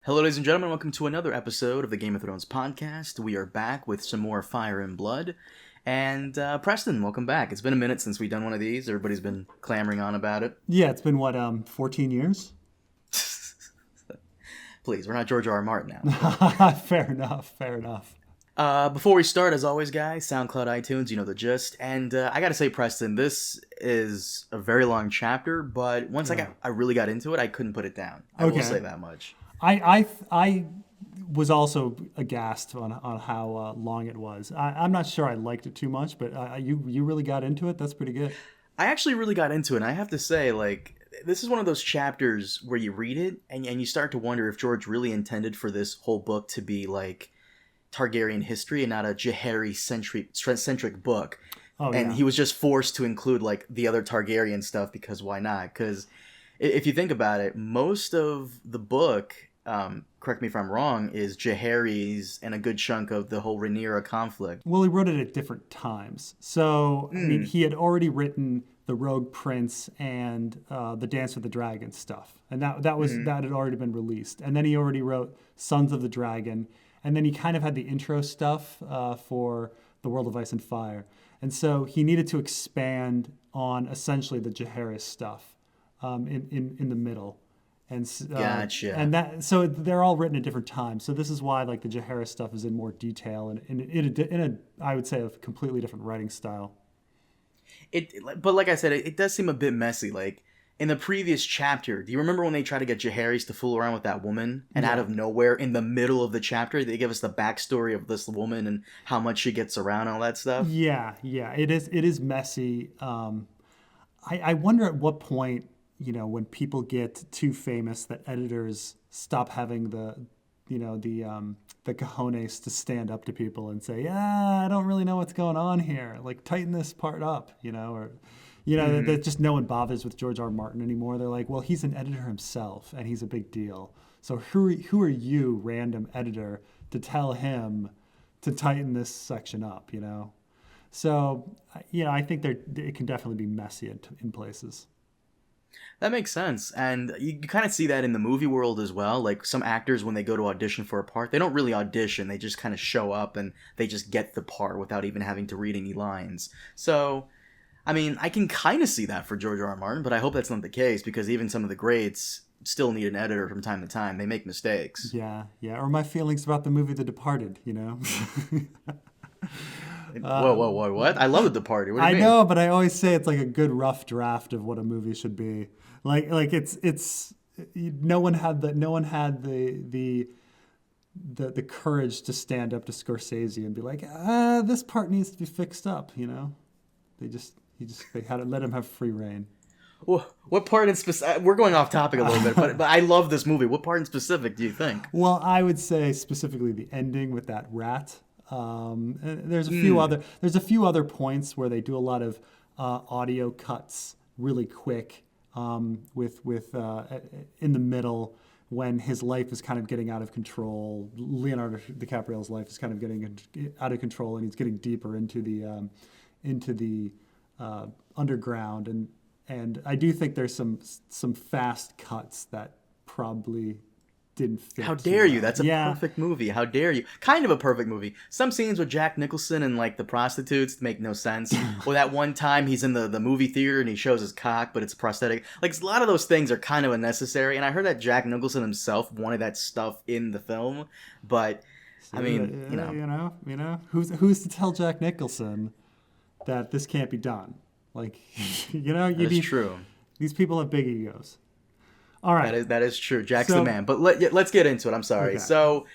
Hello, ladies and gentlemen. Welcome to another episode of the Game of Thrones podcast. We are back with some more Fire and Blood. And Preston, welcome back. It's been a minute since we've done one of these. Everybody's been clamoring on about it. Yeah, it's been, 14 years? Please, we're not George R.R. Martin now. Fair enough. Before we start, as always, guys, SoundCloud, iTunes, you know the gist. And I gotta say, Preston, this is a very long chapter, but once I really got into it, I couldn't put it down. I will say that much. I was also aghast on how long it was. I'm not sure I liked it too much, but you really got into it. That's pretty good. I actually really got into it, and I have to say, this is one of those chapters where you read it, and you start to wonder if George really intended for this whole book to be, Targaryen history and not a Jaehaerys-centric book. Oh, and he was just forced to include, the other Targaryen stuff, because why not? Because if you think about it, most of the book... correct me if I'm wrong, is Jaehaerys and a good chunk of the whole Rhaenyra conflict. Well, he wrote it at different times. So, I mean, he had already written the Rogue Prince and the Dance with the Dragon stuff. And that had already been released. And then he already wrote Sons of the Dragon. And then he kind of had the intro stuff for The World of Ice and Fire. And so he needed to expand on essentially the Jaehaerys stuff in the middle. And gotcha. And so they're all written at different times. So this is why the Jaehaerys stuff is in more detail and in a I would say a completely different writing style. But like I said, it does seem a bit messy. In the previous chapter, do you remember when they tried to get Jaehaerys to fool around with that woman, and out of nowhere, in the middle of the chapter, they give us the backstory of this woman and how much she gets around and all that stuff? Yeah, it is messy. I wonder at what point, when people get too famous that editors stop having the cojones to stand up to people and say, I don't really know what's going on here. Tighten this part up, that just no one bothers with George R. Martin anymore. They're like, well, he's an editor himself and he's a big deal. So who are you, random editor, to tell him to tighten this section up, So, I think it can definitely be messy in places. That makes sense. And you kind of see that in the movie world as well. Some actors, when they go to audition for a part, they don't really audition. They just kind of show up and they just get the part without even having to read any lines. So, I mean, I can kind of see that for George R.R. Martin, but I hope that's not the case, because even some of the greats still need an editor from time to time. They make mistakes. Yeah. Or my feelings about the movie The Departed, Whoa, what? I love The Departed. What do you mean? I know, but I always say it's a good rough draft of what a movie should be. It's no one had the courage to stand up to Scorsese and be like, this part needs to be fixed up, They had to let him have free reign. Well, what part in specific? We're going off topic a little bit, but I love this movie. What part in specific do you think? Well, I would say specifically the ending with that rat. There's a few other points where they do a lot of audio cuts really quick with in the middle, when his life is kind of getting out of control. Leonardo DiCaprio's life is kind of getting out of control, and he's getting deeper into the underground, and I do think there's some fast cuts that probably didn't fit. How dare you? That's a perfect movie. How dare you? Kind of a perfect movie. Some scenes with Jack Nicholson and the prostitutes make no sense. Or that one time he's in the movie theater and he shows his cock, but it's prosthetic. A lot of those things are kind of unnecessary. And I heard that Jack Nicholson himself wanted that stuff in the film, but I mean, who's to tell Jack Nicholson that this can't be done? That's true. These people have big egos. All right. That is true. Jack's the man. But let's get into it. I'm sorry. Okay. So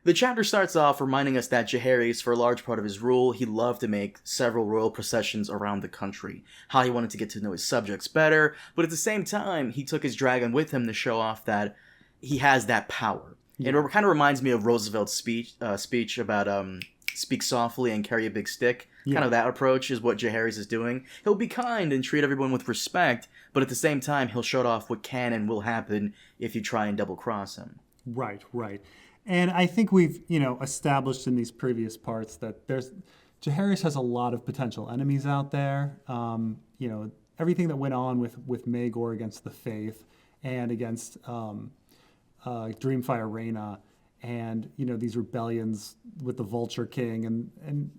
the chapter starts off reminding us that Jaehaerys, for a large part of his rule, he loved to make several royal processions around the country. How he wanted to get to know his subjects better, but at the same time, he took his dragon with him to show off that he has that power. Yeah. It kind of reminds me of Roosevelt's speech about speak softly and carry a big stick. Yeah. Kind of that approach is what Jaehaerys is doing. He'll be kind and treat everyone with respect, but at the same time, he'll show off what can and will happen if you try and double-cross him. Right. And I think we've, established in these previous parts that Jaehaerys has a lot of potential enemies out there. Everything that went on with Maegor against the Faith and against Dreamfyre Rhaena, and these rebellions with the Vulture King, and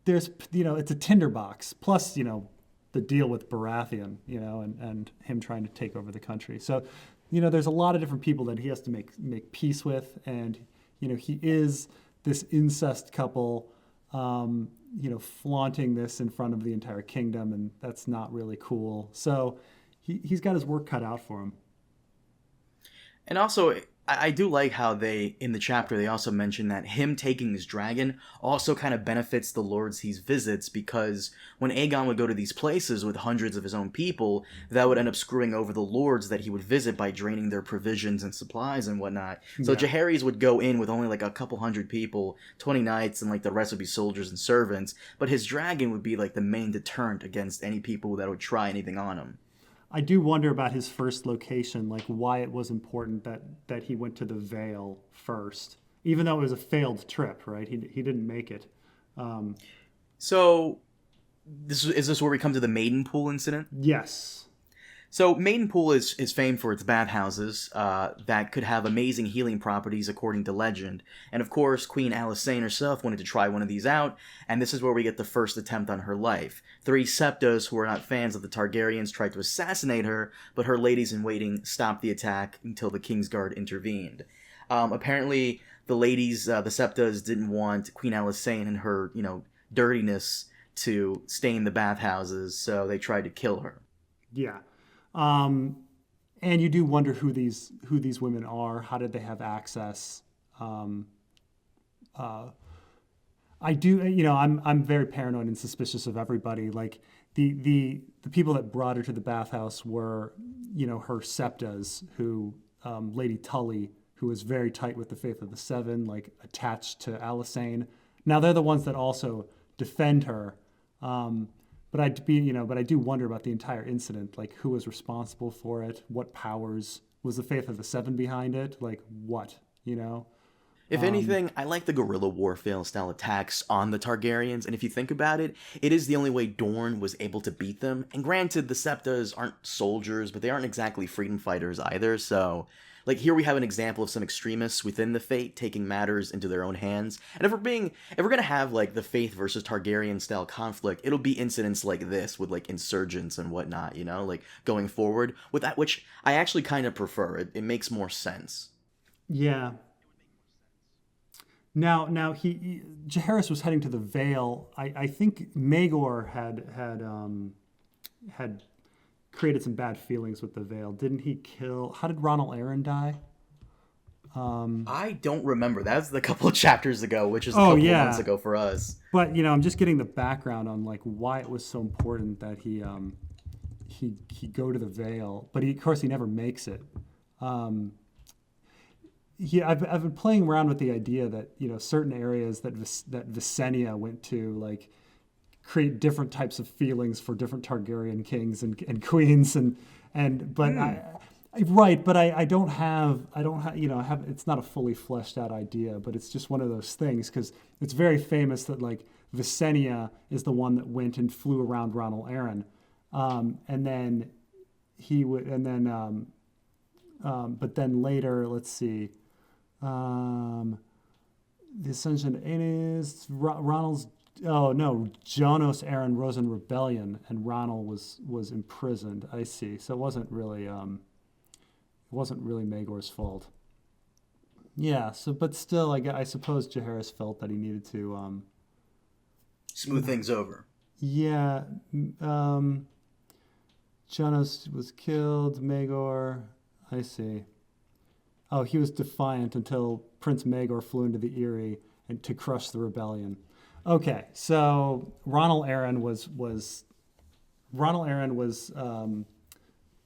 there's it's a tinderbox plus the deal with Baratheon, and him trying to take over the country. So there's a lot of different people that he has to make peace with, and he is this incest couple, flaunting this in front of the entire kingdom, and that's not really cool. So he's got his work cut out for him. And also, I do like how in the chapter, they also mention that him taking his dragon also kind of benefits the lords he visits, because when Aegon would go to these places with hundreds of his own people, that would end up screwing over the lords that he would visit by draining their provisions and supplies and whatnot. So Jaehaerys would go in with only like a couple hundred people, 20 knights, and like the rest would be soldiers and servants, but his dragon would be like the main deterrent against any people that would try anything on him. I do wonder about his first location, like why it was important that he went to the Vale first, even though it was a failed trip, right? He didn't make it. So, is this where we come to the Maidenpool Incident? Yes. So Maidenpool is famed for its bathhouses that could have amazing healing properties according to legend. And of course, Queen Alysanne herself wanted to try one of these out, and this is where we get the first attempt on her life. 3 septas who were not fans of the Targaryens tried to assassinate her, but her ladies-in-waiting stopped the attack until the Kingsguard intervened. Apparently, the ladies, the septas, didn't want Queen Alysanne and her, dirtiness to stain the bathhouses, so they tried to kill her. Yeah. And you do wonder who these women are. How did they have access? I do, I'm very paranoid and suspicious of everybody. Like the people that brought her to the bathhouse were, her septas, who Lady Tully, who was very tight with the Faith of the Seven, like attached to Alysanne. Now they're the ones that also defend her. But I do wonder about the entire incident, like who was responsible for it, what powers, was the Faith of the Seven behind it, like what, If anything, I like the guerrilla warfare style attacks on the Targaryens, and if you think about it, it is the only way Dorne was able to beat them. And granted, the Septas aren't soldiers, but they aren't exactly freedom fighters either, so... Like, here we have an example of some extremists within the Faith taking matters into their own hands. And if we're gonna have, like, the Faith versus Targaryen-style conflict, it'll be incidents like this with, like, insurgents and whatnot, like, going forward. With that, which I actually kind of prefer. It makes more sense. Yeah. Now Jaehaerys was heading to the Vale. I think Maegor had created some bad feelings with the Vale. Didn't he how did Ronald Arryn die? I don't remember. That was a couple of chapters ago, which is a couple of months ago for us. But I'm just getting the background on like why it was so important that he go to the Vale, but of course he never makes it. I've been playing around with the idea that certain areas that Visenya went to, like, create different types of feelings for different Targaryen kings and queens, but I don't have it's not a fully fleshed out idea, but it's just one of those things, because it's very famous that like Visenya is the one that went and flew around Ronald Arryn, but then later, let's see, the Ascension is Ronald's. Oh no, Janos Arryn rose in rebellion, and Ronald was imprisoned. I see. So it wasn't really Maegor's fault. Yeah. So, but still, I suppose Jaehaerys felt that he needed to smooth things over. Yeah. Janos was killed. Maegor. I see. Oh, he was defiant until Prince Maegor flew into the Eyrie and to crush the rebellion. Okay, so Ronald Arryn was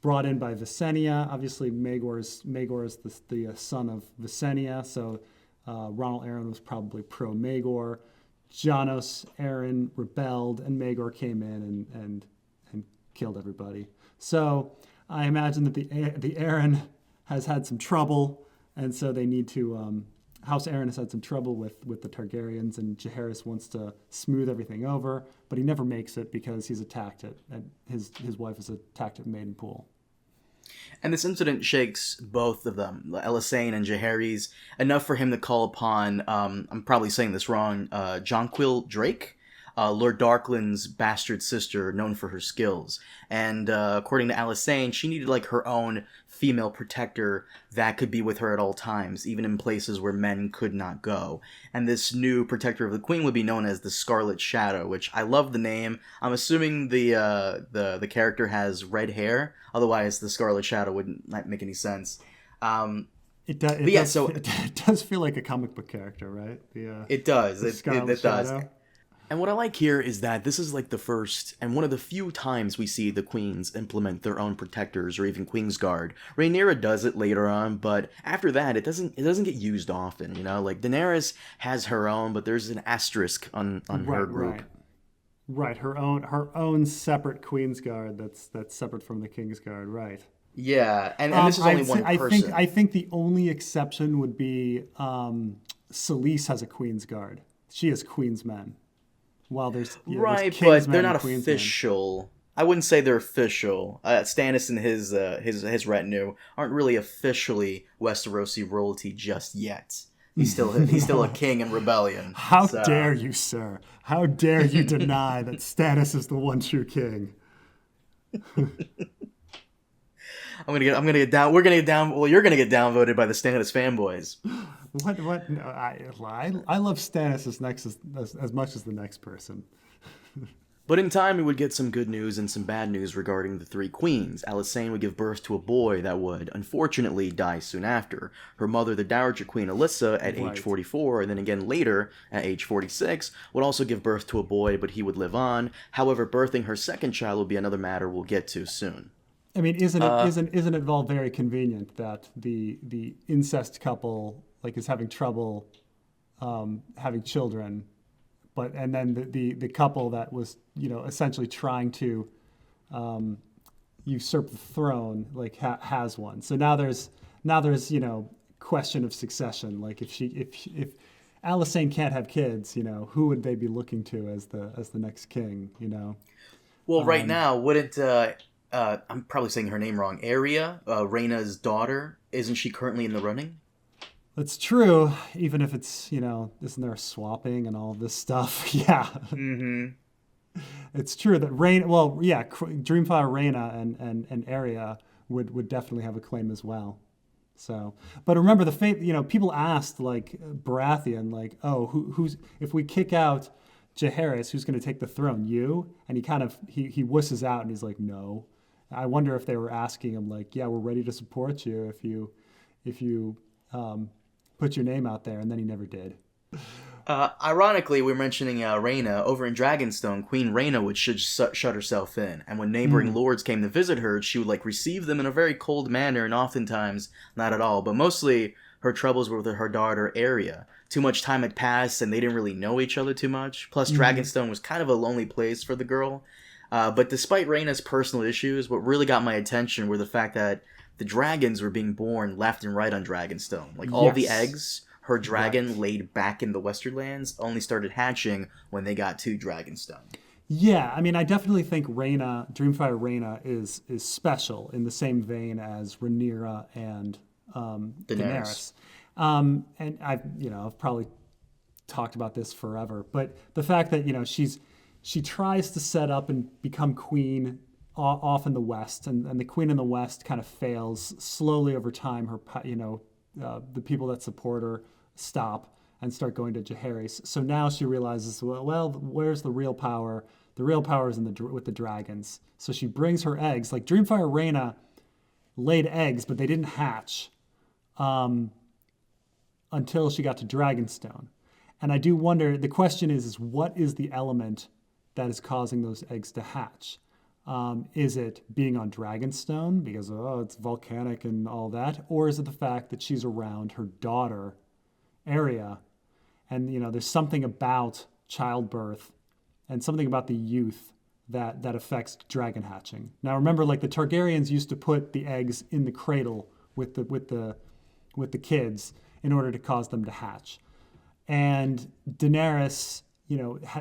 brought in by Visenya. Obviously, Maegor is the son of Visenya, so Ronald Arryn was probably pro Maegor. Janos Arryn rebelled, and Maegor came in and killed everybody. So I imagine that the Arryn has had some trouble, and so they need to. House Arryn has had some trouble with the Targaryens, and Jaehaerys wants to smooth everything over, but he never makes it because he's attacked it, and his wife is attacked at Maidenpool. And this incident shakes both of them, Elisane and Jaehaerys, enough for him to call upon, I'm probably saying this wrong, Jonquil Drake, Lord Darkland's bastard sister, known for her skills. And according to Elisane, she needed like her own female protector that could be with her at all times, even in places where men could not go. And this new protector of the queen would be known as the Scarlet Shadow, which I love the name. I'm assuming the character has red hair, otherwise the Scarlet Shadow wouldn't make any sense. It does feel like a comic book character, right? It does. The It does. And what I like here is that this is like the first and one of the few times we see the queens implement their own protectors or even Queensguard. Rhaenyra does it later on, but after that it doesn't get used often, you know? Like Daenerys has her own, but there's an asterisk on her group. Right, her own separate Queensguard that's separate from the Kingsguard, right. Yeah, and this is only one person. I think the only exception would be Selyse has a Queensguard. She has Queensmen. While there's but they're not official. I wouldn't say they're official. Stannis and his retinue aren't really officially Westerosi royalty just yet. He's still a king in rebellion. How dare you, sir? How dare you deny that Stannis is the one true king? We're gonna get downvoted by the Stannis fanboys. What? No, I love Stannis as much as the next person. But in time, we would get some good news and some bad news regarding the three queens. Elisane would give birth to a boy that would, unfortunately, die soon after. Her mother, the Dowager Queen Alyssa, at age 44, and then again later, at age 46, would also give birth to a boy, but he would live on. However, birthing her second child would be another matter we'll get to soon. I mean, isn't it all very convenient that the incest couple is having trouble having children, and then the couple that was essentially trying to usurp the throne has one. So now there's question of succession. Like if Alysanne can't have kids, who would they be looking to as the next king? Well, right now, wouldn't I'm probably saying her name wrong. Arya, Rhaena's daughter, isn't she currently in the running? That's true, even if it's, isn't there swapping and all this stuff? Yeah. Mm-hmm. It's true that Dreamfyre Rhaena and Arya would definitely have a claim as well. So, but remember the fate, people asked Baratheon, who's, if we kick out Jaehaerys, who's going to take the throne? You? And he wusses out and he's like, no. I wonder if they were asking him we're ready to support you if you put your name out there, and then he never did. Ironically, we're mentioning Rhaena. Over in Dragonstone, Queen Rhaena would shut herself in, and when neighboring lords came to visit her, she would receive them in a very cold manner, and oftentimes not at all. But mostly, her troubles were with her daughter Arya. Too much time had passed, and they didn't really know each other too much. Plus, Dragonstone was kind of a lonely place for the girl. But despite Rhaena's personal issues, what really got my attention were the fact that the dragons were being born left and right on Dragonstone. All the eggs her dragon laid back in the Westerlands only started hatching when they got to Dragonstone. Yeah, I mean, I definitely think Dreamfyre Rhaena is special in the same vein as Rhaenyra and Daenerys. And I've probably talked about this forever, but the fact that she tries to set up and become queen off in the West, and the queen in the West kind of fails slowly over time. Her the people that support her stop and start going to Jaehaerys. So now she realizes, well, where's the real power? The real power is with the dragons. So she brings her eggs. Dreamfyre Rhaena laid eggs, but they didn't hatch until she got to Dragonstone. And I do wonder, the question is what is the element that is causing those eggs to hatch? Is it being on Dragonstone because it's volcanic and all that? Or is it the fact that she's around her daughter, Arya, and there's something about childbirth and something about the youth that affects dragon hatching. Now remember, the Targaryens used to put the eggs in the cradle with the kids in order to cause them to hatch. And Daenerys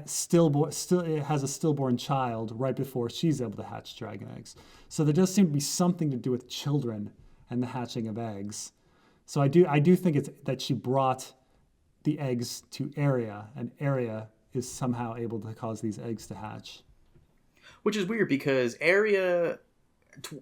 still it has a stillborn child right before she's able to hatch dragon eggs. So there does seem to be something to do with children and the hatching of eggs. So I do think it's that she brought the eggs to Arya, and Arya is somehow able to cause these eggs to hatch. Which is weird because Arya,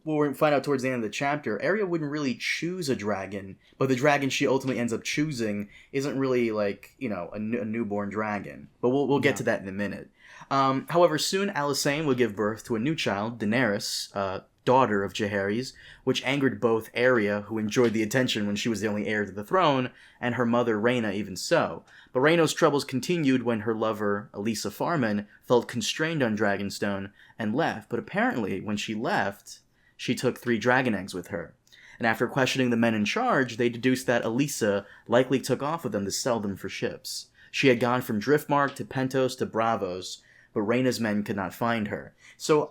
we'll find out towards the end of the chapter, Arya wouldn't really choose a dragon, but the dragon she ultimately ends up choosing isn't really like, a newborn dragon. But we'll get to that in a minute. However, soon Alysanne would give birth to a new child, Daenerys, daughter of Jaehaerys, which angered both Arya, who enjoyed the attention when she was the only heir to the throne, and her mother Rhaena even so. But Rhaena's troubles continued when her lover, Elisa Farman, felt constrained on Dragonstone and left. But apparently, when she left, she took 3 dragon eggs with her. And after questioning the men in charge, they deduced that Elisa likely took off with them to sell them for ships. She had gone from Driftmark to Pentos to Bravos, but Rhaena's men could not find her. So,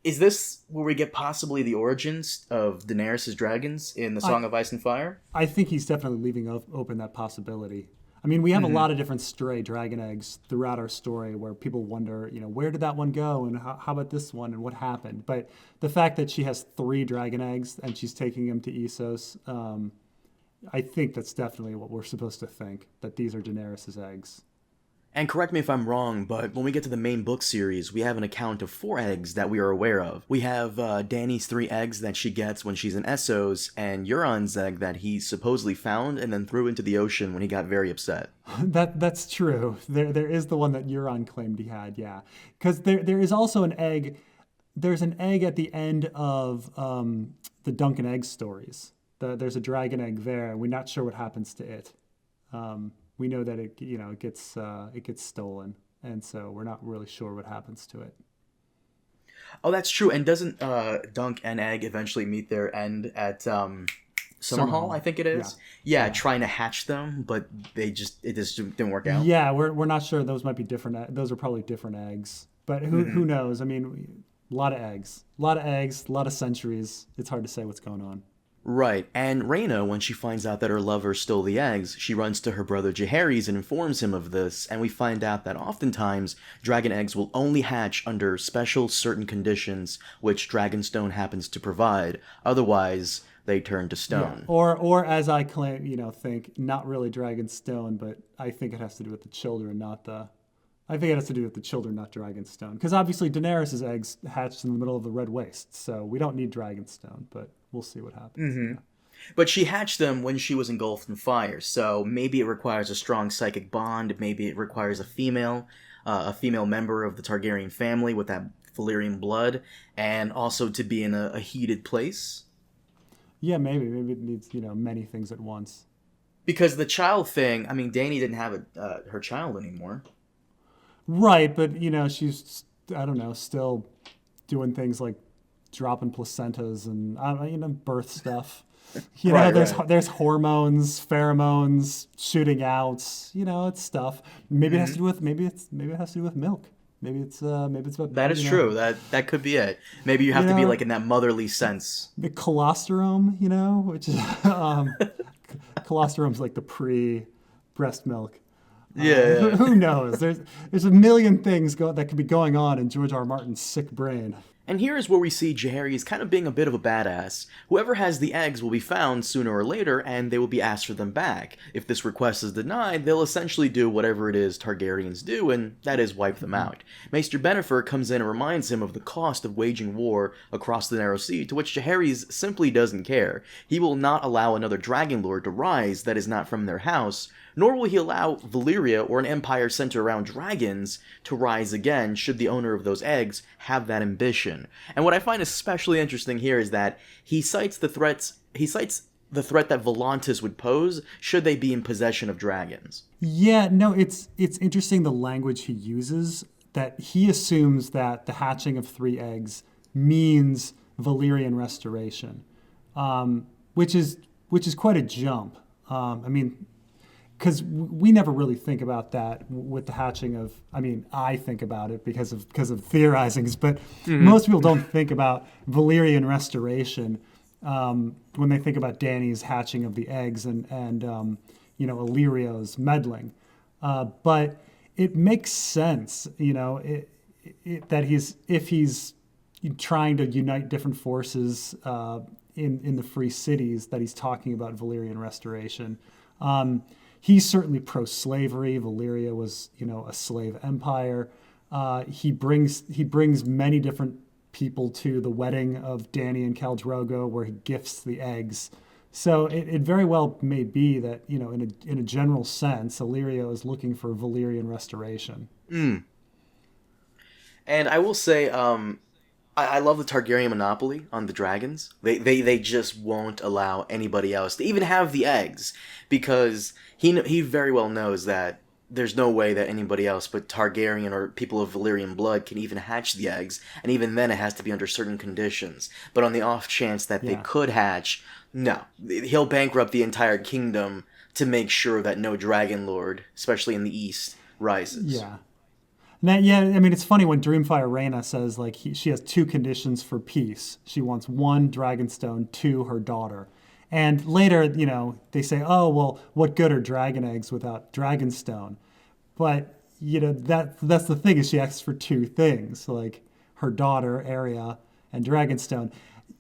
is this where we get possibly the origins of Daenerys' dragons in the Song of Ice and Fire? I think he's definitely leaving open that possibility. I mean, we have a lot of different stray dragon eggs throughout our story where people wonder, where did that one go and how about this one and what happened? But the fact that she has 3 dragon eggs and she's taking them to Essos, I think that's definitely what we're supposed to think, that these are Daenerys' eggs. And correct me if I'm wrong, but when we get to the main book series, we have an account of 4 eggs that we are aware of. We have Dany's 3 eggs that she gets when she's in Essos, and Euron's egg that he supposedly found and then threw into the ocean when he got very upset. That's true. There is the one that Euron claimed he had, yeah. Because there is also an egg. There's an egg at the end of the Duncan Egg stories. There's a dragon egg there, and we're not sure what happens to it. We know that it gets stolen, and so we're not really sure what happens to it. Oh, that's true. And doesn't Dunk and Egg eventually meet their end at Summerhall? I think it is. Yeah, trying to hatch them, but it just didn't work out. Yeah, we're not sure. Those might be different. Those are probably different eggs, but who knows? I mean, a lot of eggs, a lot of centuries. It's hard to say what's going on. Right, and Rhaena, when she finds out that her lover stole the eggs, she runs to her brother Jaehaerys and informs him of this, and we find out that oftentimes dragon eggs will only hatch under special certain conditions which Dragonstone happens to provide. Otherwise, they turn to stone. Yeah. Or as I claim, think not really Dragonstone, but I think it has to do with the children, not Dragonstone. Because obviously Daenerys' eggs hatched in the middle of the Red Waste, so we don't need Dragonstone, but we'll see what happens. Mm-hmm. Yeah. But she hatched them when she was engulfed in fire, so maybe it requires a strong psychic bond, maybe it requires a female member of the Targaryen family with that Valerian blood, and also to be in a heated place. Yeah, maybe it needs, many things at once. Because the child thing, I mean, Dany didn't have her child anymore. Right, but, she's, I don't know, still doing things like dropping placentas and, birth stuff. There's hormones, pheromones, shooting out, it's stuff. Maybe it has to do with, maybe it has to do with milk. Maybe it's about... That is true. That could be it. Maybe you have to be like in that motherly sense. The colostrum, which is, colostrum's like the pre-breast milk. Yeah. Who knows? There's a million things that could be going on in George R.R. Martin's sick brain. And here is where we see Jaehaerys kind of being a bit of a badass. Whoever has the eggs will be found sooner or later, and they will be asked for them back. If this request is denied, they'll essentially do whatever it is Targaryens do, and that is wipe them out. Maester Bennifer comes in and reminds him of the cost of waging war across the Narrow Sea, to which Jaehaerys simply doesn't care. He will not allow another Dragon Lord to rise that is not from their house, nor will he allow Valyria or an empire centered around dragons to rise again should the owner of those eggs have that ambition. And what I find especially interesting here is that he cites the threat that Volantis would pose should they be in possession of dragons. Yeah, no, it's interesting the language he uses, that he assumes that the hatching of 3 eggs means Valyrian restoration, which is quite a jump. Because we never really think about that with the hatching of, I think about it because of theorizings, but most people don't think about Valyrian restoration when they think about Dany's hatching of the eggs and Illyrio's meddling. But it makes sense, that if he's trying to unite different forces in the free cities, that he's talking about Valyrian restoration. He's certainly pro-slavery. Valyria was, a slave empire. He brings many different people to the wedding of Dany and Khal Drogo, where he gifts the eggs. So it very well may be that, in a general sense, Illyrio is looking for Valyrian restoration. Mm. And I will say, I love the Targaryen monopoly on the dragons. They just won't allow anybody else to even have the eggs, because he very well knows that there's no way that anybody else but Targaryen or people of Valyrian blood can even hatch the eggs, and even then it has to be under certain conditions. But on the off chance that they could hatch, no. He'll bankrupt the entire kingdom to make sure that no dragon lord, especially in the east, rises. Yeah. Now, it's funny when Dreamfyre Rhaena says, she has 2 conditions for peace. She wants 1, Dragonstone, 2, her daughter. And later, they say, oh, well, what good are dragon eggs without Dragonstone? But, that's the thing, is she asks for 2 things, like her daughter, Arya, and Dragonstone.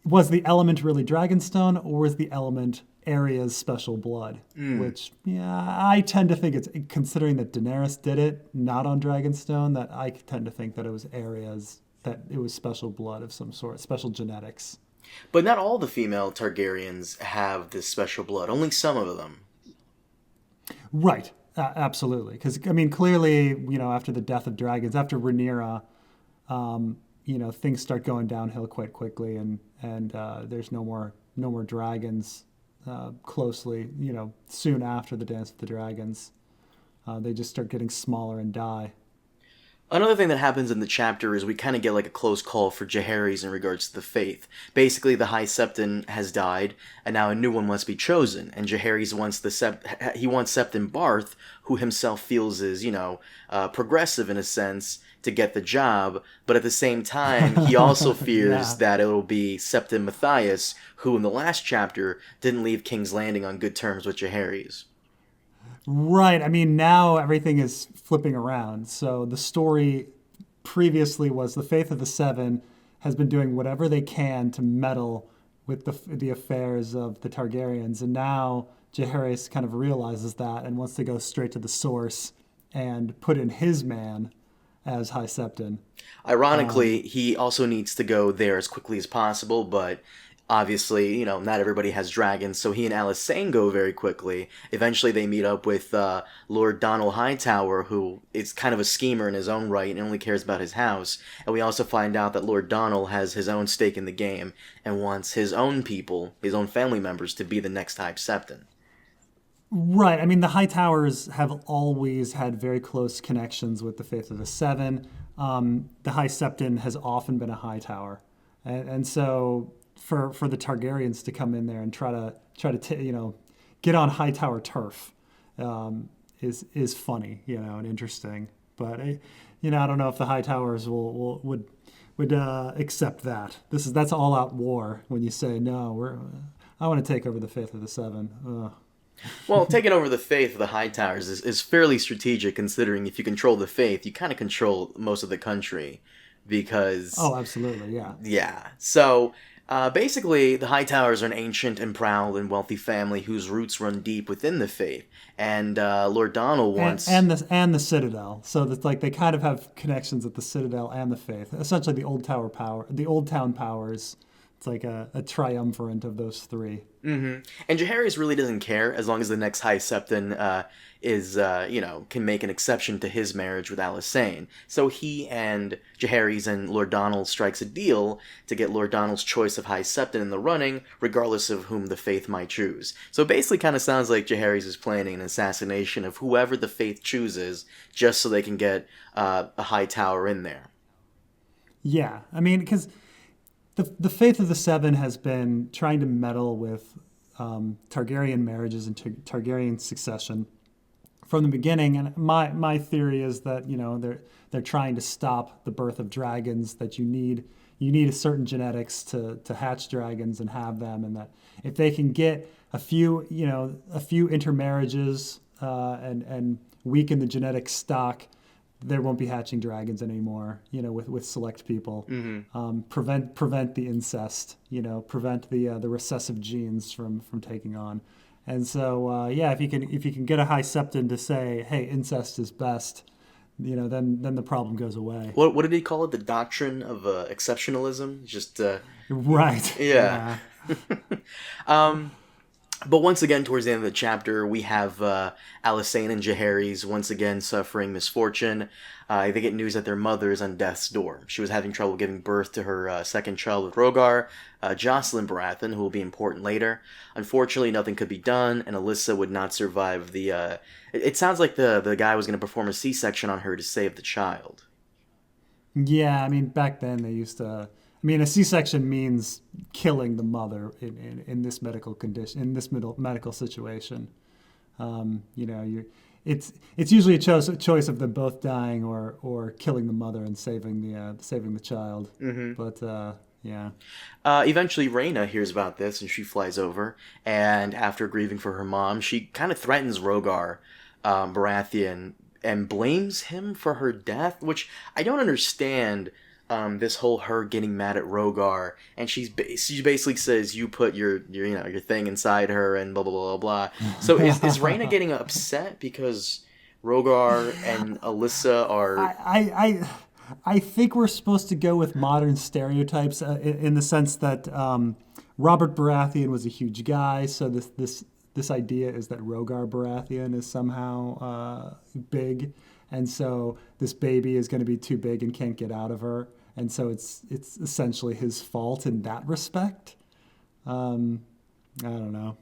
Was the element really Dragonstone, or was the element Arya's special blood? Which, I tend to think it's, considering that Daenerys did it, not on Dragonstone, that I tend to think that it was Arya's, that it was special blood of some sort, special genetics. But not all the female Targaryens have this special blood. Only some of them. Right. Absolutely. Because, clearly, after the death of dragons, after Rhaenyra, things start going downhill quite quickly, and there's no more dragons closely, soon after the Dance of the Dragons. They just start getting smaller and die. Another thing that happens in the chapter is we kind of get a close call for Jaehaerys in regards to the faith. Basically, the High Septon has died, and now a new one must be chosen. And Jaehaerys wants Septon Barth, who himself feels is, progressive in a sense, to get the job. But at the same time, he also fears that it'll be Septon Matthias, who in the last chapter didn't leave King's Landing on good terms with Jaehaerys. Right. Now everything is flipping around. So the story previously was the Faith of the Seven has been doing whatever they can to meddle with the affairs of the Targaryens. And now Jaehaerys kind of realizes that and wants to go straight to the source and put in his man as High Septon. Ironically, he also needs to go there as quickly as possible, but obviously, not everybody has dragons, so he and Alysanne go very quickly. Eventually, they meet up with Lord Donald Hightower, who is kind of a schemer in his own right and only cares about his house. And we also find out that Lord Donald has his own stake in the game and wants his own people, his own family members, to be the next High Septon. Right. The Hightowers have always had very close connections with the Faith of the Seven. The High Septon has often been a Hightower. And so for the Targaryens to come in there and try to get on Hightower turf is funny, and interesting. But I don't know if the Hightowers would accept that. That's all out war when you say no. I want to take over the Faith of the Seven. Ugh. Well, taking over the faith of the Hightowers is fairly strategic, considering if you control the faith, you kind of control most of the country, because... Oh, absolutely, yeah. Yeah, so... basically, the Hightowers are an ancient and proud and wealthy family whose roots run deep within the faith, and Lord Donald wants... And the Citadel, so that's they kind of have connections with the Citadel and the faith. Essentially, the Old Town powers. It's like a triumvirate of those 3. Mm-hmm. And Jaehaerys really doesn't care as long as the next High Septon can make an exception to his marriage with Alysanne. So he and Jaehaerys and Lord Donald strikes a deal to get Lord Donald's choice of High Septon in the running, regardless of whom the faith might choose. So it basically kind of sounds like Jaehaerys is planning an assassination of whoever the faith chooses, just so they can get a Hightower in there. Yeah, because... The Faith of the Seven has been trying to meddle with Targaryen marriages and Targaryen succession from the beginning, and my theory is that they're trying to stop the birth of dragons. That you need a certain genetics to hatch dragons and have them, and that if they can get a few intermarriages and weaken the genetic stock, there won't be hatching dragons anymore, with select people. Mm-hmm. Prevent the incest, prevent the recessive genes from taking on. And so, if you can get a High Septon to say, hey, incest is best, then the problem goes away. What did he call it? The doctrine of exceptionalism? Just right. Yeah. But once again, towards the end of the chapter, we have Alysanne and Jaehaerys once again suffering misfortune. They get news that their mother is on death's door. She was having trouble giving birth to her second child with Rhaegar, Jocelyn Baratheon, who will be important later. Unfortunately, nothing could be done, and Alyssa would not survive the... It sounds like the guy was going to perform a C-section on her to save the child. Yeah, I mean, back then they used to... I mean, a C-section means killing the mother in this medical condition, in this medical situation. It's usually a choice of them both dying or killing the mother and saving the child. Mm-hmm. But yeah. Eventually, Rhaena hears about this and she flies over. And after grieving for her mom, she kind of threatens Rhaegar Baratheon and blames him for her death, which I don't understand. This whole her getting mad at Rhaegar, and she basically says you put your thing inside her and blah blah blah blah. So is Rhaena getting upset because Rhaegar and Alyssa are? I think we're supposed to go with modern stereotypes in the sense that Robert Baratheon was a huge guy, so this idea is that Rhaegar Baratheon is somehow big, and so this baby is going to be too big and can't get out of her. And so it's essentially his fault in that respect. I don't know.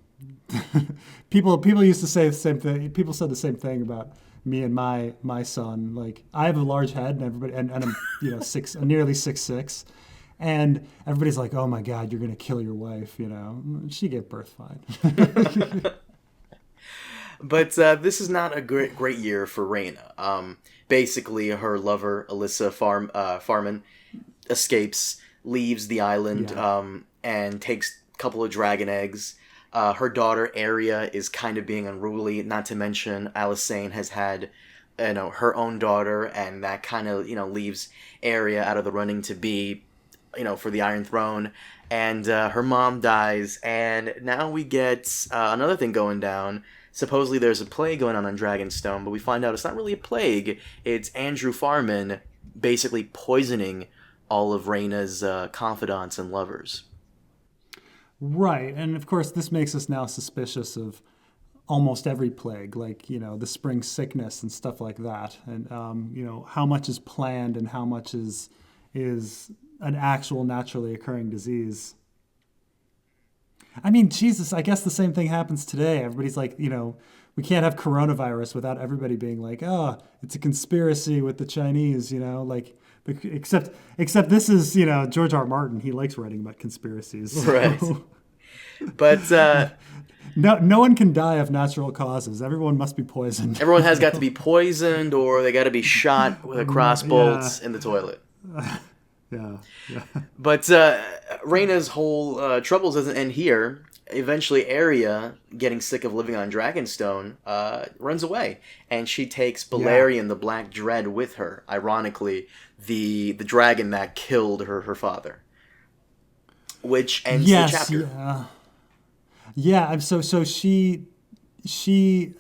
People used to say the same thing. People said the same thing about me and my son. Like, I have a large head, and everybody and I'm nearly 6'6", and everybody's like, "Oh my God, you're gonna kill your wife." She gave birth fine. But this is not a great year for Rhaena. Basically, her lover Alyssa Farman escapes, leaves the island, and takes a couple of dragon eggs. Her daughter Arya is kind of being unruly. Not to mention, Alysanne has had, her own daughter, and that kind of leaves Arya out of the running to be, for the Iron Throne. And her mom dies, and now we get another thing going down. Supposedly there's a plague going on Dragonstone, but we find out it's not really a plague. It's Andrew Farman basically poisoning all of Rhaena's confidants and lovers. Right, and of course this makes us now suspicious of almost every plague, like, the spring sickness and stuff like that. And, how much is planned and how much is an actual naturally occurring disease. I mean, Jesus, I guess the same thing happens today. Everybody's like, we can't have coronavirus without everybody being like, oh, it's a conspiracy with the Chinese, except this is, George R.R. Martin. He likes writing about conspiracies. So. Right. But no one can die of natural causes. Everyone must be poisoned. Everyone has got to be poisoned, or they got to be shot with a crossbolt in the toilet. Yeah. But Rhaena's whole troubles doesn't end here. Eventually, Arya, getting sick of living on Dragonstone, runs away, and she takes Valerian, the Black Dread, with her. Ironically, the dragon that killed her father, which ends the chapter. Yeah. So she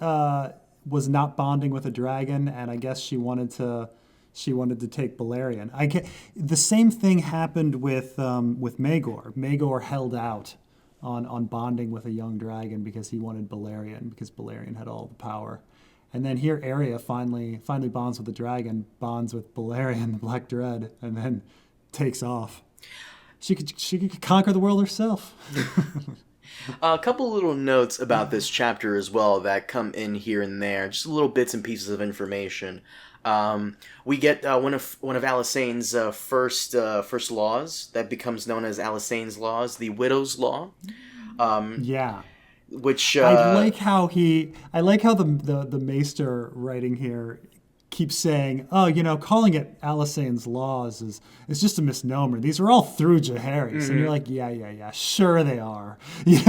was not bonding with a dragon, and I guess she wanted to take Valerian. The same thing happened with Maegor. Maegor held out on bonding with a young dragon because he wanted Valerian, because Valerian had all the power. And then here Arya finally bonds with the dragon, bonds with Valerian, the Black Dread, and then takes off. She could conquer the world herself. A couple little notes about this chapter as well that come in here and there, just little bits and pieces of information. We get one of Alysanne's first laws that becomes known as Alysanne's laws, the Widow's Law. Which I like how the Maester writing here keeps saying, calling it Alysanne's laws is just a misnomer. These are all through Jaehaerys, mm-hmm. And you're like, yeah, sure they are. These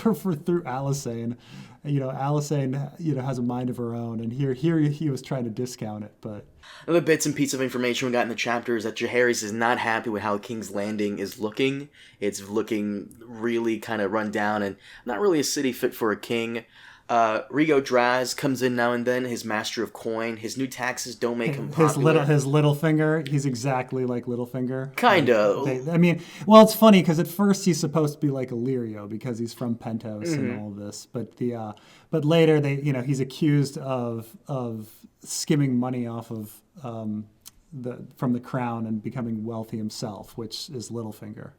were through Alysanne. Alysanne, has a mind of her own, and here he was trying to discount it, but. Another bits and pieces of information we got in the chapter is that Jaehaerys is not happy with how King's Landing is looking. It's looking really kind of run down and not really a city fit for a king. Rigo Draz comes in now and then, his master of coin. His new taxes don't make him popular. His Littlefinger, he's exactly like Littlefinger. Kinda. It's funny because at first he's supposed to be like Illyrio because he's from Pentos and all of this, but later he's accused of skimming money off of from the crown and becoming wealthy himself, which is Littlefinger.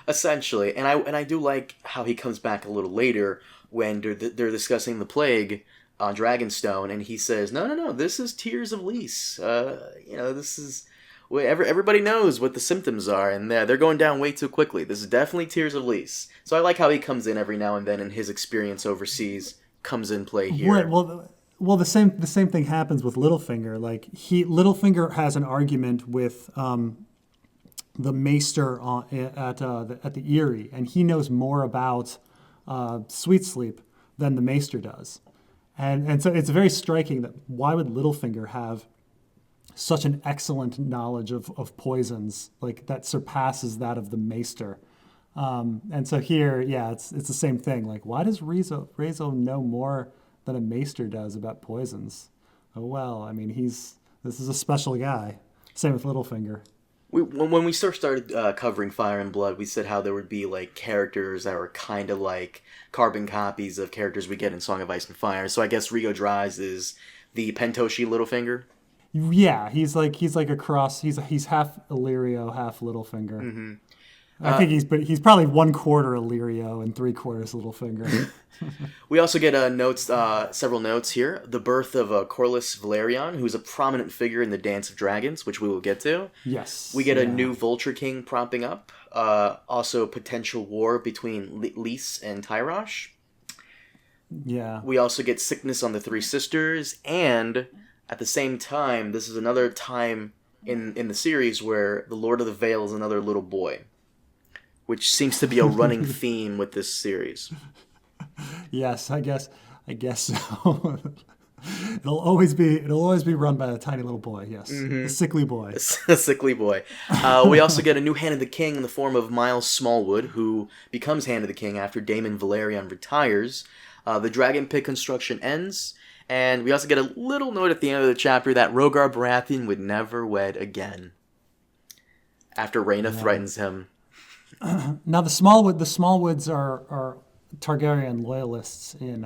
Essentially, and I do like how he comes back a little later when they're discussing the plague on Dragonstone, and he says, no, this is Tears of Lys. This is... Everybody knows what the symptoms are, and they're going down way too quickly. This is definitely Tears of Lys. So I like how he comes in every now and then, and his experience overseas comes in play here. Right, well, the same thing happens with Littlefinger. Like, Littlefinger has an argument with... the maester at the Eyrie, and he knows more about Sweet Sleep than the maester does. And so it's very striking that why would Littlefinger have such an excellent knowledge of poisons, like that surpasses that of the maester. And so here, it's the same thing. Like, why does Rezo know more than a maester does about poisons? Oh, well, I mean, this is a special guy. Same with Littlefinger. When we started covering Fire and Blood, we said how there would be like characters that were kind of like carbon copies of characters we get in Song of Ice and Fire. So I guess Rigo Draz is the Pentoshi Littlefinger. Yeah, he's like a cross. He's half Illyrio, half Littlefinger. Mm-hmm. I think he's probably 1/4 Illyrio and 3/4 Littlefinger. We also get several notes here. The birth of Corliss Valerian, who's a prominent figure in the Dance of Dragons, which we will get to. Yes. We get a new Vulture King propping up. Also, potential war between Lys and Tyrosh. Yeah. We also get sickness on the Three Sisters, and at the same time, this is another time in the series where the Lord of the Vale is another little boy, which seems to be a running theme with this series. Yes, I guess so. It'll always be run by a tiny little boy. Yes, a sickly boy. A sickly boy. We also get a new Hand of the King in the form of Miles Smallwood, who becomes Hand of the King after Daemon Valerian retires. The Dragon Pit construction ends, and we also get a little note at the end of the chapter that Rhaegar Baratheon would never wed again after Rhaena threatens him. Now the Smallwoods are Targaryen loyalists in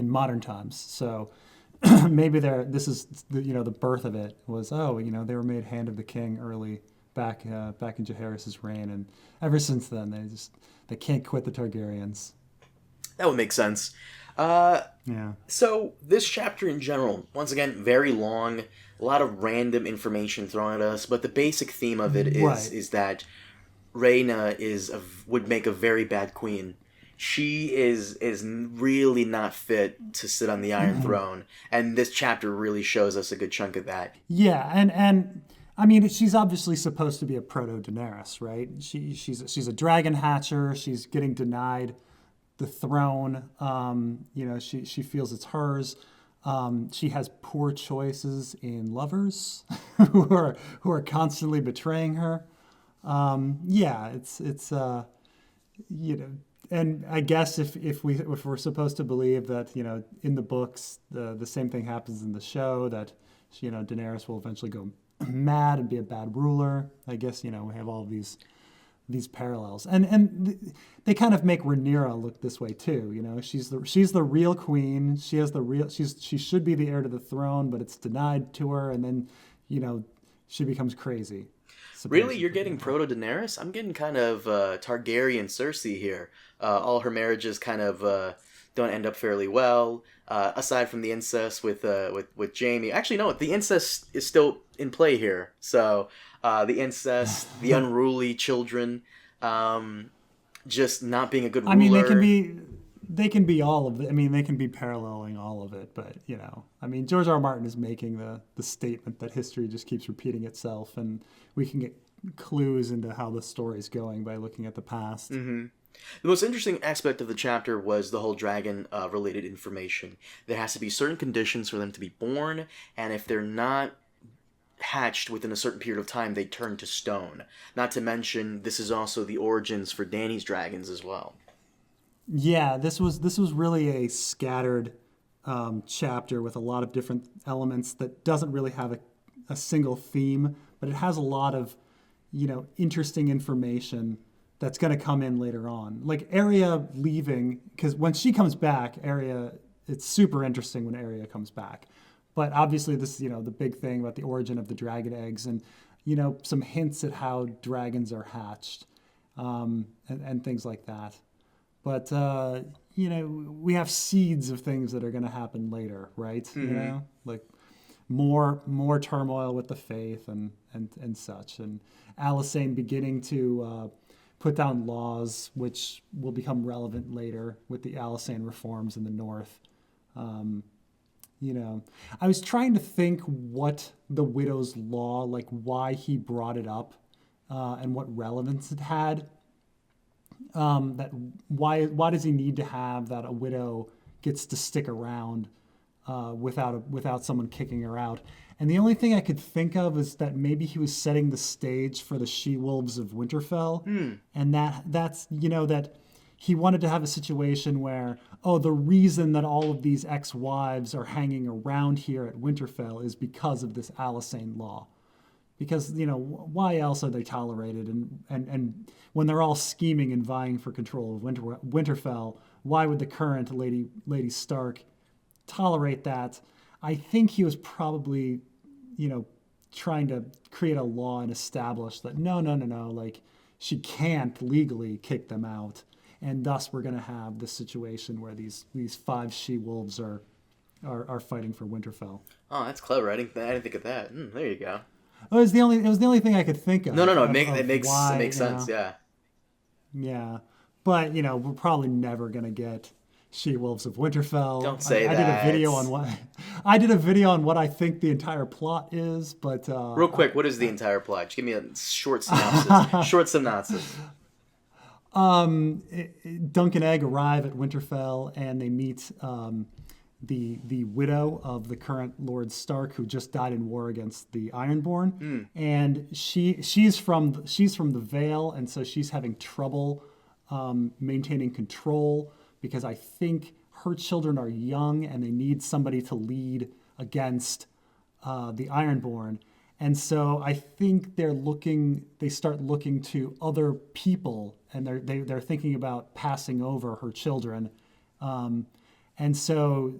modern times, so maybe this is the birth of it was they were made Hand of the King early back in Jaehaerys' reign, and ever since then they can't quit the Targaryens. That would make sense. Yeah. So this chapter in general, once again, very long, a lot of random information thrown at us, but the basic theme of it is that Rhaena would make a very bad queen. She is really not fit to sit on the Iron Throne, and this chapter really shows us a good chunk of that. Yeah, and I mean, she's obviously supposed to be a proto-Daenerys, right? She's a dragon hatcher. She's getting denied the throne. She feels it's hers. She has poor choices in lovers who are constantly betraying her. And I guess if we're supposed to believe that in the books the same thing happens in the show, that Daenerys will eventually go mad and be a bad ruler. I guess we have all of these parallels, and they kind of make Rhaenyra look this way too. She's the real queen. She should be the heir to the throne, but it's denied to her, and then she becomes crazy. Really? You're getting proto-Daenerys? I'm getting kind of Targaryen Cersei here. All her marriages kind of don't end up fairly well, aside from the incest with Jaime. Actually, no, the incest is still in play here. So the incest, the unruly children, just not being a good ruler. I mean, they can be all of it. I mean, they can be paralleling all of it, but George R.R. Martin is making the statement that history just keeps repeating itself, and we can get clues into how the story's going by looking at the past. Mm-hmm. The most interesting aspect of the chapter was the whole dragon-related information. There has to be certain conditions for them to be born, and if they're not hatched within a certain period of time, they turn to stone. Not to mention, this is also the origins for Dany's dragons as well. Yeah, this was really a scattered chapter with a lot of different elements that doesn't really have a single theme, but it has a lot of, interesting information that's going to come in later on. Like Arya leaving, because when she comes back, it's super interesting when Arya comes back. But obviously this, the big thing about the origin of the dragon eggs and, some hints at how dragons are hatched and things like that. But, we have seeds of things that are going to happen later, right? Mm-hmm. Like more turmoil with the faith and such. And Alysanne beginning to put down laws which will become relevant later with the Alysanne reforms in the north. I was trying to think what the widow's law, like why he brought it up and what relevance it had. That why does he need to have that a widow gets to stick around without someone kicking her out? And the only thing I could think of is that maybe he was setting the stage for the she-wolves of Winterfell, and that's that he wanted to have a situation where, the reason that all of these ex-wives are hanging around here at Winterfell is because of this Alysanne law. Because, why else are they tolerated? And when they're all scheming and vying for control of Winterfell, why would the current Lady Stark tolerate that? I think he was probably, trying to create a law and establish that no, like she can't legally kick them out. And thus we're going to have this situation where these 5 she-wolves are fighting for Winterfell. Oh, that's clever. I didn't think of that. There you go. It was the only thing I could think of. No. It makes sense. Yeah. Yeah, but we're probably never gonna get She-Wolves of Winterfell. Don't say that. I did a video on what I think the entire plot is, but real quick, what is the entire plot? Just give me a short synopsis. Dunk and Egg arrive at Winterfell and they meet the widow of the current Lord Stark, who just died in war against the Ironborn, and she's from the Vale, and so she's having trouble maintaining control because I think her children are young and they need somebody to lead against the Ironborn, and so I think they start looking to other people, and they're thinking about passing over her children. And so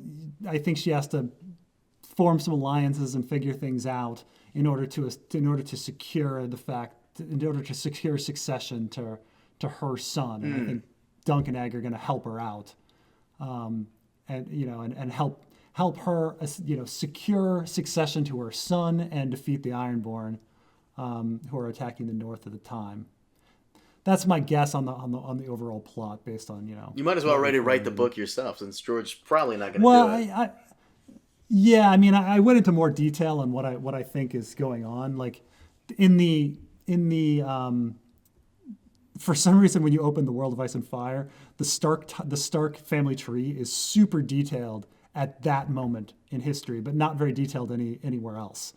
I think she has to form some alliances and figure things out in order to secure succession to her son. And I think Dunk and Egg are going to help her out, and help her secure succession to her son and defeat the Ironborn, who are attacking the north at the time. That's my guess on the overall plot, based on You might as well already write the book yourself, since George probably not going to do it. I went into more detail on what I think is going on. Like in the for some reason, when you open the World of Ice and Fire, the Stark family tree is super detailed at that moment in history, but not very detailed anywhere else.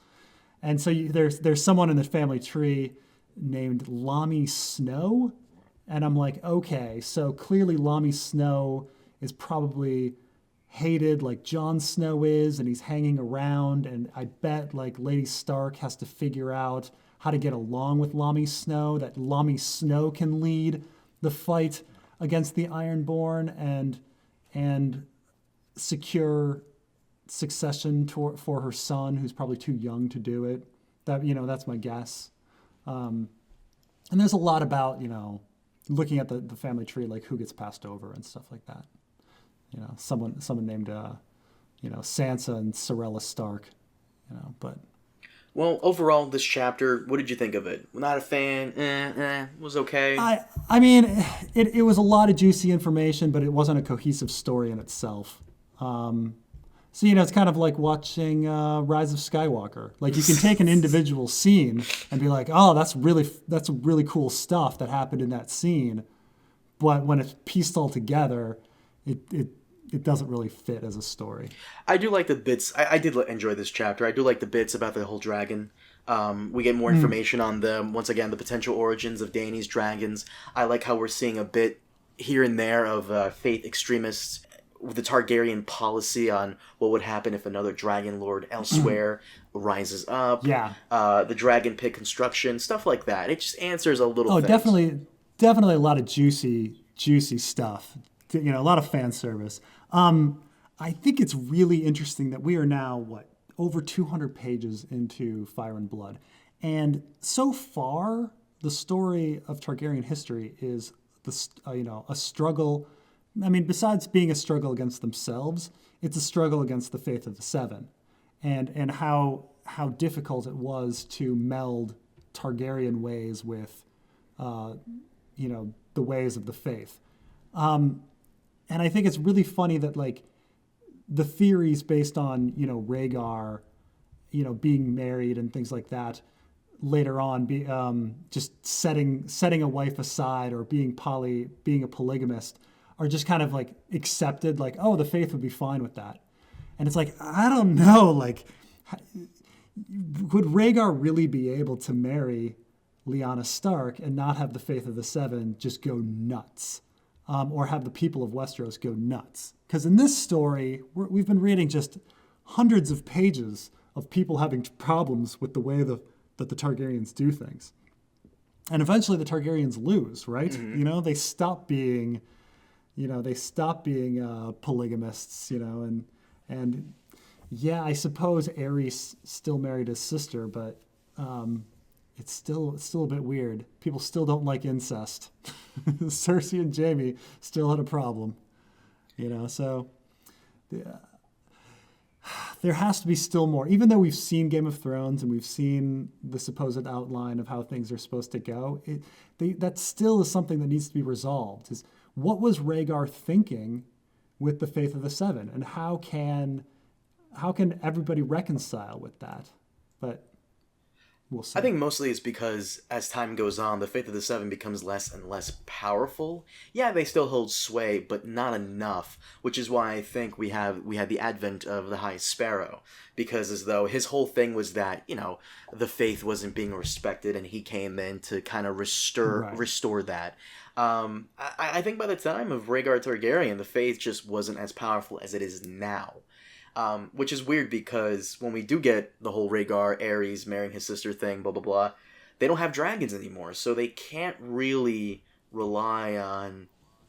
And so there's someone in the family tree named Lamy Snow, and I'm like, okay, so clearly Lamy Snow is probably hated like Jon Snow is, and he's hanging around, and I bet like Lady Stark has to figure out how to get along with Lamy Snow, that Lamy Snow can lead the fight against the Ironborn and secure succession for her son, who's probably too young to do it. That's my guess. And there's a lot about, looking at the family tree, like who gets passed over and stuff like that. Someone named, Sansa and Sorella Stark, but. Well, overall, this chapter, what did you think of it? Not a fan, was okay. I mean, it was a lot of juicy information, but it wasn't a cohesive story in itself. So, it's kind of like watching Rise of Skywalker. Like, you can take an individual scene and be like, oh, that's really cool stuff that happened in that scene. but when it's pieced all together, it doesn't really fit as a story. I do like the bits. I did enjoy this chapter. I do like the bits about the whole dragon. We get more information on them. Once again, the potential origins of Dany's dragons. I like how we're seeing a bit here and there of faith extremists with the Targaryen policy on what would happen if another dragon lord elsewhere rises up. Yeah. The dragon pit construction, stuff like that. It just answers a little. Oh, definitely a lot of juicy stuff. A lot of fan service. I think it's really interesting that we are now over 200 pages into Fire and Blood, and so far the story of Targaryen history is a struggle. I mean, besides being a struggle against themselves, it's a struggle against the faith of the Seven, and how difficult it was to meld Targaryen ways with, the ways of the faith. And I think it's really funny that the theories based on Rhaegar, being married and things like that, later on, just setting a wife aside or being a polygamist, are just kind of accepted, the faith would be fine with that. And it's I don't know, would Rhaegar really be able to marry Lyanna Stark and not have the faith of the Seven just go nuts? Or have the people of Westeros go nuts? Because in this story, we've been reading just hundreds of pages of people having problems with the way that the Targaryens do things. And eventually the Targaryens lose, right? Mm-hmm. They stop being... polygamists, and yeah, I suppose Aerys still married his sister, but it's still a bit weird. People still don't like incest. Cersei and Jaime still had a problem, so there has to be still more. Even though we've seen Game of Thrones and we've seen the supposed outline of how things are supposed to go, that still is something that needs to be resolved. Is what was Rhaegar thinking with the faith of the Seven, and how can everybody reconcile with that? But we'll see. I think mostly it's because as time goes on, the faith of the Seven becomes less and less powerful. Yeah, they still hold sway, but not enough, which is why I think we had the advent of the High Sparrow, because as though his whole thing was that, the faith wasn't being respected, and he came in to kind of restore that. I think by the time of Rhaegar Targaryen, the faith just wasn't as powerful as it is now. Which is weird because when we do get the whole Rhaegar, Aerys marrying his sister thing, blah, blah, blah, they don't have dragons anymore, so they can't really rely on,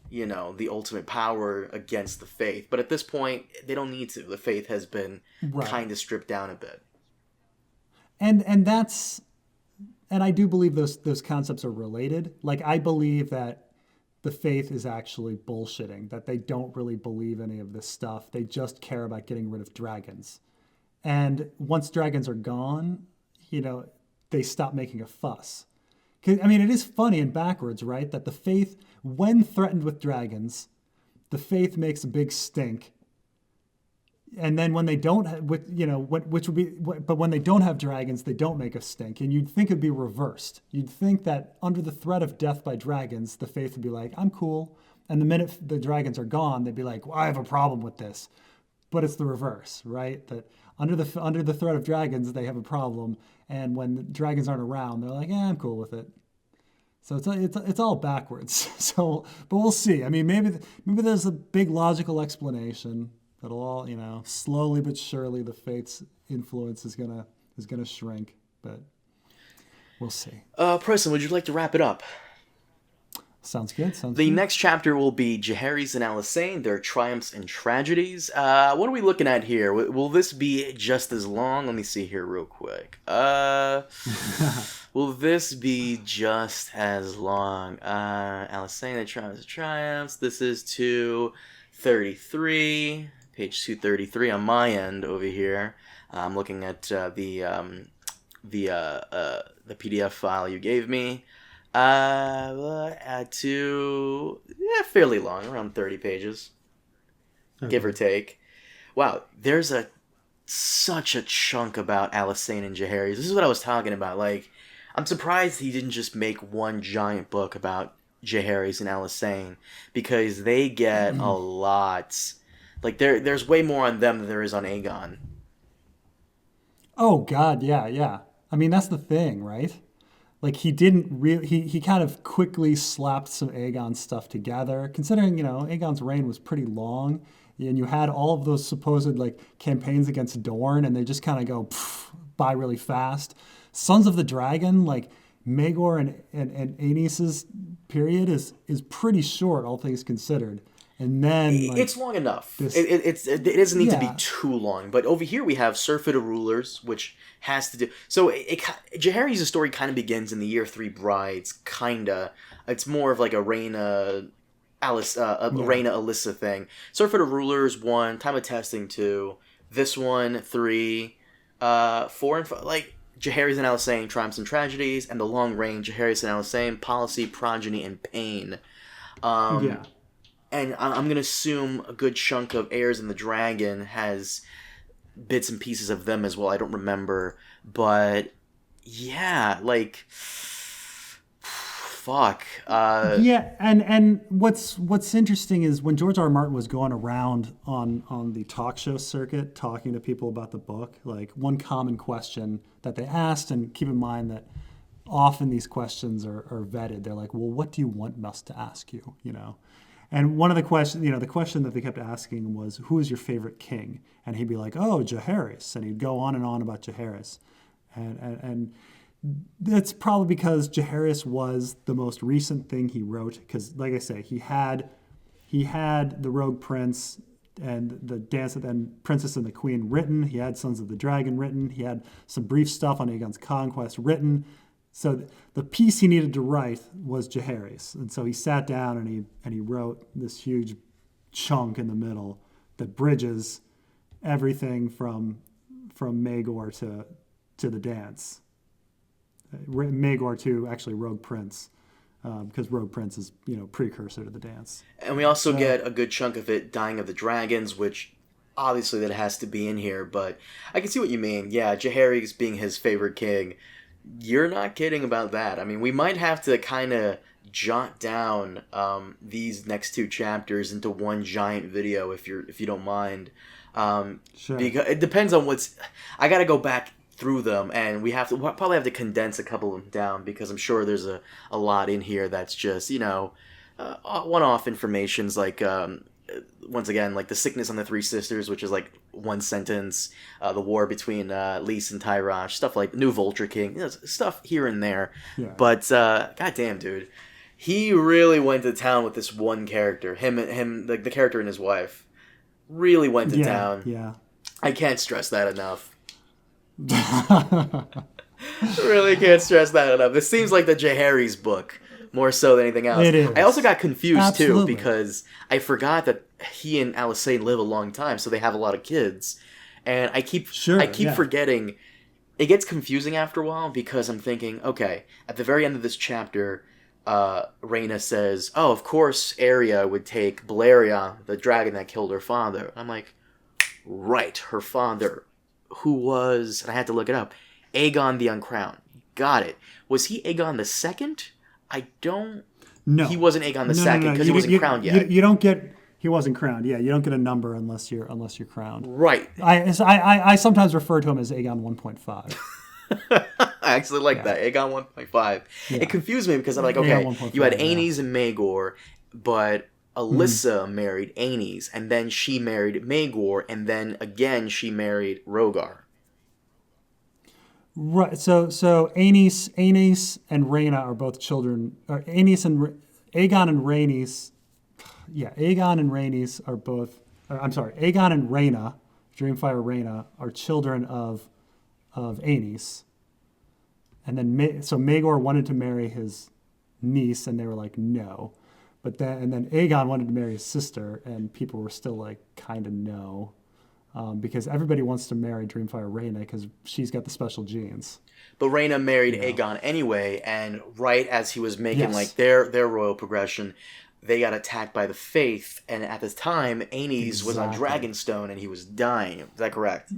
the ultimate power against the faith. But at this point, they don't need to. The faith has been kind of stripped down a bit. And that's... And I do believe those concepts are related. I believe that the faith is actually bullshitting, that they don't really believe any of this stuff. They just care about getting rid of dragons. And once dragons are gone, they stop making a fuss. It is funny and backwards, right? That the faith, when threatened with dragons, the faith makes a big stink. And then when they don't, but when they don't have dragons, they don't make a stink. And you'd think it'd be reversed. You'd think that under the threat of death by dragons, the faith would be like, I'm cool. And the minute the dragons are gone, they'd be like, well, I have a problem with this. But it's the reverse, right? That under the threat of dragons, they have a problem. And when the dragons aren't around, they're like, I'm cool with it. So it's all backwards. So, but we'll see. Maybe there's a big logical explanation. That'll all, slowly but surely the faith's influence is gonna shrink, but we'll see. Preston, would you like to wrap it up? Sounds good. The next chapter will be Jaehaerys and Alysanne, their triumphs and tragedies. What are we looking at here? Will this be just as long? Let me see here real quick. Will this be just as long? Alysanne, the triumphs and triumphs. This is 233. Page 233 on my end over here. I'm looking at the PDF file you gave me. Fairly long, around 30 pages, give or take. Wow, there's such a chunk about Alysanne and Jaehaerys. This is what I was talking about. I'm surprised he didn't just make one giant book about Jaehaerys and Alysanne, because they get a lot. Like there's way more on them than there is on Aegon. Oh God, yeah, yeah. I mean, that's the thing, right? Like he didn't really he kind of quickly slapped some Aegon stuff together, considering, Aegon's reign was pretty long, and you had all of those supposed like campaigns against Dorne, and they just kind of go by really fast. Sons of the Dragon, like Maegor and Aenys's period is pretty short, all things considered. And then like, it's long enough. It doesn't need to be too long. But over here we have Surfeit of Rulers, which has to do. So Jaehaerys' story kind of begins in the year 3 brides. Kinda. It's more of like a Rhaena, Rhaena Alyssa thing. Surfeit of Rulers 1, Time of Testing 2, this one 3, 4 and 5. Like Jaehaerys and Alysanne, Triumphs and Tragedies, and the Long Reign, Jaehaerys and Alysanne, Policy, Progeny, and Pain. And I'm going to assume a good chunk of Heirs and the Dragon has bits and pieces of them as well. I don't remember. But, yeah, like, fuck. Yeah, and what's interesting is when George R.R. Martin was going around on the talk show circuit talking to people about the book, like, one common question that they asked, and keep in mind that often these questions are vetted. They're like, well, what do you want us to ask you, And one of the questions, the question that they kept asking was, who is your favorite king? And he'd be like, oh, Jaehaerys. And he'd go on and on about Jaehaerys. And that's probably because Jaehaerys was the most recent thing he wrote. Because, like I say, he had the Rogue Prince and the Dance of the Princess and the Queen written. He had Sons of the Dragon written. He had some brief stuff on Aegon's Conquest written. So the piece he needed to write was Jaehaerys, and so he sat down and he wrote this huge chunk in the middle that bridges everything from Maegor to the dance. Maegor to actually Rogue Prince, because Rogue Prince is precursor to the dance. And we also get a good chunk of it, Dying of the Dragons, which obviously that has to be in here. But I can see what you mean. Yeah, Jaehaerys being his favorite king. You're not kidding about that. I mean, we might have to kind of jot down these next 2 chapters into one giant video if you don't mind. Sure. Because it depends on what's. I got to go back through them, and we'll probably have to condense a couple of them down because I'm sure there's a lot in here that's just one-off informations like. Once again, like the sickness on the 3 sisters, which is like one sentence, the war between Lys and Tyrosh, stuff like New Vulture King, stuff here and there. Yeah. But goddamn, dude, he really went to town with this one character. Him, like the character and his wife, really went to town. Yeah. I can't stress that enough. Really can't stress that enough. This seems like the Jaehaerys book. More so than anything else. It is. I also got confused too Absolutely. because I forgot that he and Alysanne live a long time, so they have a lot of kids, and I keep forgetting. It gets confusing after a while because I'm thinking, okay, at the very end of this chapter, Rhaena says, "Oh, of course, Arya would take Balerion, the dragon that killed her father." I'm like, right, her father, who was, and I had to look it up, Aegon the Uncrowned. Got it. Was he Aegon the Second? I don't. No, he wasn't Aegon the Second because he wasn't crowned yet. You don't get. He wasn't crowned. Yeah, you don't get a number unless you're crowned. Right. I sometimes refer to him as Aegon 1.5. I actually like that, Aegon 1.5. Yeah. It confused me because I'm like, okay, you had Aenys and Maegor, but Alyssa married Aenys, and then she married Maegor, and then again she married Rhaegar. Right. So Aenys and Rhaena are both children. Or Aenys and Aegon and Rhaenys. Yeah, Aegon and Rhaenys are both. Aegon and Rhaena, Dreamfyre Rhaena, are children of Aenys. And then Maegor wanted to marry his niece, and they were like no. But then Aegon wanted to marry his sister, and people were still like kind of no. Because everybody wants to marry Dreamfyre Rhaena because she's got the special genes. But Rhaena married Aegon anyway, and right as he was making like their royal progression, they got attacked by the Faith, and at this time, Aenys was on Dragonstone and he was dying. Is that correct?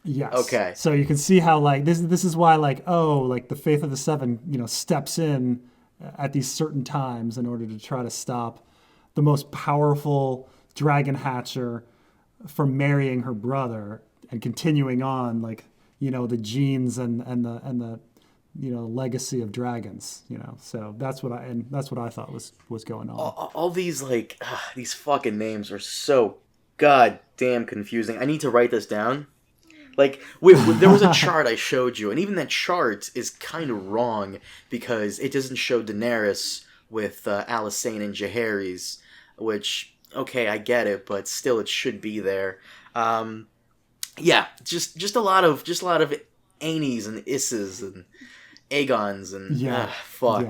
Yes. Okay. So you can see how like this is why like the Faith of the Seven steps in at these certain times in order to try to stop the most powerful dragon hatcher from marrying her brother and continuing on, like, the genes and the legacy of dragons. So that's what I thought was going on. All these these fucking names are so goddamn confusing. I need to write this down. Like, there was a chart I showed you, and even that chart is kind of wrong because it doesn't show Daenerys with Alysanne and Jaehaerys, which, okay, I get it, but still, it should be there. Yeah, just a lot of Aenies and Isses and Aegons and fuck.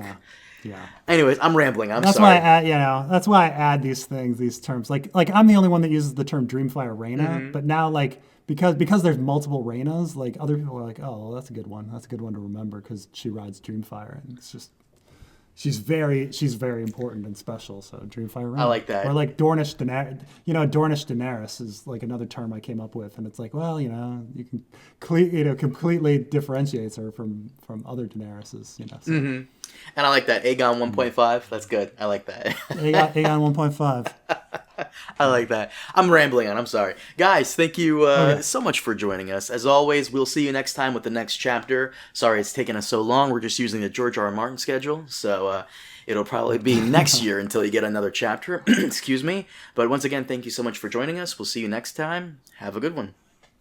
Yeah. Anyways, I'm rambling. That's sorry. That's why I add these things, these terms. Like I'm the only one that uses the term Dreamfyre Rhaena, but now because there's multiple Rhaenas, like other people are like, oh, well, that's a good one. That's a good one to remember because she rides Dreamfyre, and it's just she's very important and special. So Dreamfyre Rhaena. I like that. Or like Dornish Daenerys. Dornish Daenerys is like another term I came up with, and it's like, well, you can completely differentiates her from other Daeneryses. So. Mm-hmm. And I like that. Aegon 1.5. That's good. I like that. Aegon 1.5. I like that. I'm rambling on. I'm sorry. Guys, thank you so much for joining us. As always, we'll see you next time with the next chapter. Sorry it's taken us so long. We're just using the George R.R. Martin schedule. So it'll probably be next year until you get another chapter. Excuse me. But once again, thank you so much for joining us. We'll see you next time. Have a good one.